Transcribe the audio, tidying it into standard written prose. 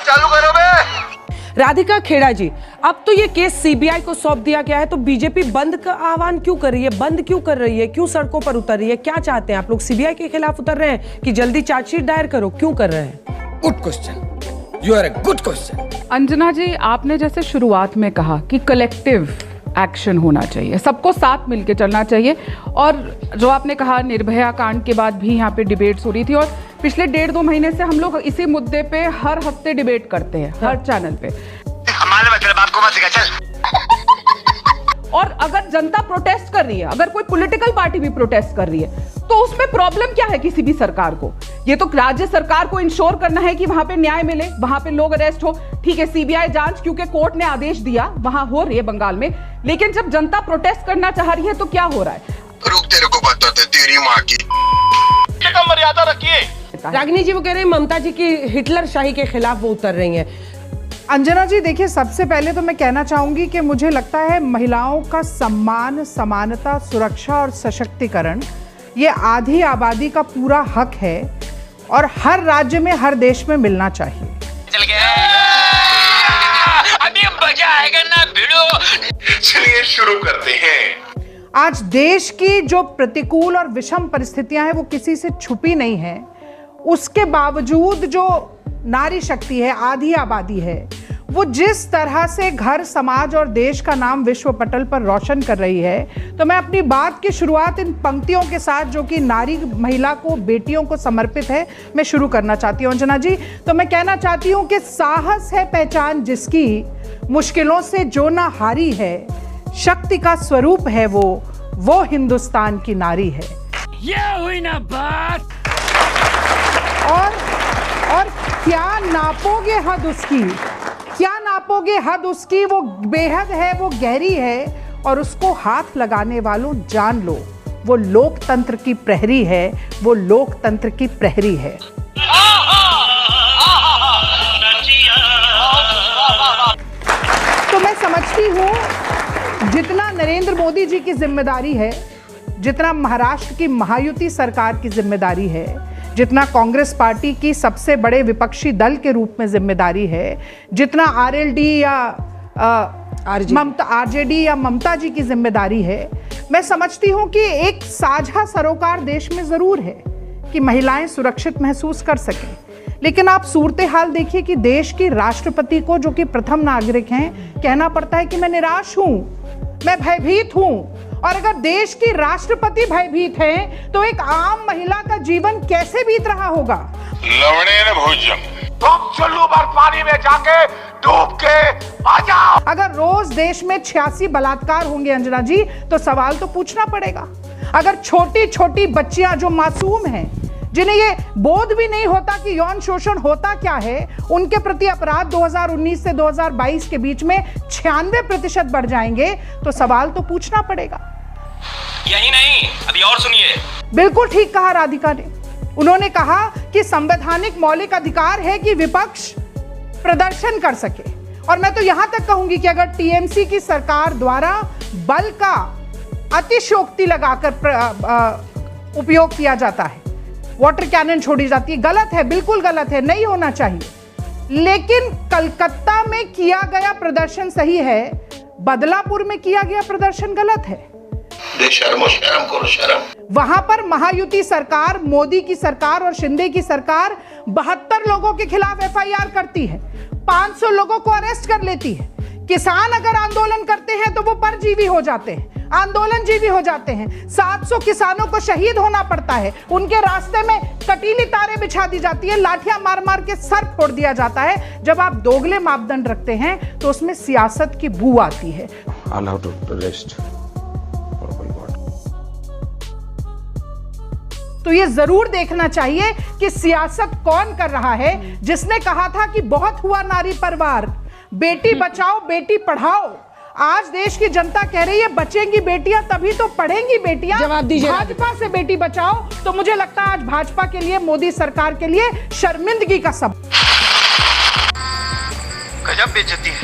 दिमाग चालू करो बे। राधिका खेड़ा जी, अब तो ये केस सीबीआई को सौंप दिया गया है, तो बीजेपी बंद का आह्वान क्यों कर रही है, बंद क्यों कर रही है, क्यों सड़कों पर उतर रही है, क्या चाहते हैं आप लोग? सीबीआई के खिलाफ उतर रहे हैं कि जल्दी चार्जशीट दायर करो, क्यों कर रहे हैं? Good question, you are a good question. Anjana ji, आपने जैसे शुरुआत में कहा कि कलेक्टिव एक्शन होना चाहिए, सबको साथ मिलकर चलना चाहिए, और जो आपने कहा निर्भया कांड के बाद भी यहाँ पे डिबेट्स हो रही थी, और पिछले 1.5-2 महीने से हम लोग इसी मुद्दे पे हर हफ्ते डिबेट करते हैं हर चैनल पे। हमारे मतलब आपको मत सिखा, चल। और अगर जनता प्रोटेस्ट कर रही है, अगर कोई पॉलिटिकल पार्टी भी प्रोटेस्ट कर रही है, तो उसमें प्रॉब्लम क्या है किसी भी सरकार को? ये तो राज्य सरकार को इंश्योर करना है कि वहां पे न्याय मिले, वहां पे लोग अरेस्ट हो। ठीक है, सीबीआई जांच क्योंकि कोर्ट ने आदेश दिया वहां हो रही है बंगाल में, लेकिन जब जनता प्रोटेस्ट करना चाह रही है तो क्या हो रहा है? रुक, तेरे को बताते तेरी माँ की मर्यादा रखिए। रागिनी जी वो कह रहे हैं ममता जी की हिटलर शाही के खिलाफ वो उतर रही हैं। अंजना जी देखिए, सबसे पहले तो मैं कहना चाहूंगी कि मुझे लगता है महिलाओं का सम्मान, समानता, सुरक्षा और सशक्तिकरण ये आधी आबादी का पूरा हक है और हर राज्य में, हर देश में मिलना चाहिए। चल गया, अभी मजा आएगा ना भिड़ो। चलिए शुरू करते हैं। आज देश की जो प्रतिकूल और विषम परिस्थितियां हैं वो किसी से छुपी नहीं है। उसके बावजूद जो नारी शक्ति है, आधी आबादी है, वो जिस तरह से घर, समाज और देश का नाम विश्व पटल पर रोशन कर रही है, तो मैं अपनी बात की शुरुआत इन पंक्तियों के साथ जो कि नारी, महिला को, बेटियों को समर्पित है, मैं शुरू करना चाहती हूँ। अंजना जी, तो मैं कहना चाहती हूँ कि साहस है पहचान जिसकी, मुश्किलों से जो ना हारी है, शक्ति का स्वरूप है वो हिंदुस्तान की नारी है। ये हुई ना बात। और क्या नापोगे हद उसकी, क्या नापोगे हद उसकी, वो बेहद है, वो गहरी है, और उसको हाथ लगाने वालों जान लो, वो लोकतंत्र की प्रहरी है, वो लोकतंत्र की प्रहरी है। तो मैं समझती हूँ जितना नरेंद्र मोदी जी की जिम्मेदारी है, जितना महाराष्ट्र की महायुति सरकार की जिम्मेदारी है, जितना कांग्रेस पार्टी की सबसे बड़े विपक्षी दल के रूप में जिम्मेदारी है, जितना आरएलडी या आरजेडी या ममता जी की जिम्मेदारी है, मैं समझती हूँ कि एक साझा सरोकार देश में ज़रूर है कि महिलाएं सुरक्षित महसूस कर सकें। लेकिन आप सूरत हाल देखिए कि देश की राष्ट्रपति को, जो कि प्रथम नागरिक हैं, कहना पड़ता है कि मैं निराश हूँ, मैं भयभीत हूँ। और अगर देश की राष्ट्रपति भयभीत हैं, तो एक आम महिला का जीवन कैसे बीत रहा होगा? लवणेन भोजम, तुम चुल्लू भर पानी में जाके डूब के आ जाओ। अगर रोज देश में 86 बलात्कार होंगे अंजना जी, तो सवाल तो पूछना पड़ेगा। अगर छोटी छोटी बच्चियां जो मासूम हैं, जिन्हें ये बोध भी नहीं होता कि यौन शोषण होता क्या है, उनके प्रति अपराध 2019 से 2022 के बीच में 96% बढ़ जाएंगे, तो सवाल तो पूछना पड़ेगा। यही नहीं, अभी और सुनिए। बिल्कुल ठीक कहा राधिका ने। उन्होंने कहा कि संवैधानिक मौलिक अधिकार है कि विपक्ष प्रदर्शन कर सके, और मैं तो यहां तक कहूंगी कि अगर टीएमसी की सरकार द्वारा बल का अतिशयोक्ति लगाकर उपयोग किया जाता है, वाटर कैनन छोड़ी जाती है, गलत है, बिल्कुल गलत है, नहीं होना चाहिए। लेकिन कलकत्ता में किया गया प्रदर्शन सही है, बदलापुर में किया गया प्रदर्शन गलत है। शर्म करो, शर्म। वहां पर महायुति सरकार, मोदी की सरकार और शिंदे की सरकार 72 लोगों के खिलाफ एफआईआर करती है, 500 लोगों को अरेस्ट कर लेती है। किसान अगर आंदोलन करते हैं तो वो परजीवी हो जाते हैं, आंदोलनजीवी हो जाते हैं। 700 किसानों को शहीद होना पड़ता है, उनके रास्ते में कटीली तारें बिछा दी जाती है, लाठियां मार मार के सर फोड़ दिया जाता है। जब आप दोगले मापदंड रखते हैं तो उसमें सियासत की बू आती है। तो ये जरूर देखना चाहिए कि सियासत कौन कर रहा है। जिसने कहा था कि बहुत हुआ नारी परवार, बेटी बचाओ बेटी पढ़ाओ, आज देश की जनता कह रही है बचेंगी बेटियां तभी तो पढ़ेंगी बेटियां। जवाब दीजिए। भाजपा से बेटी बचाओ, तो मुझे लगता है आज भाजपा के लिए, मोदी सरकार के लिए शर्मिंदगी का सब। गजब बेइज्जती है।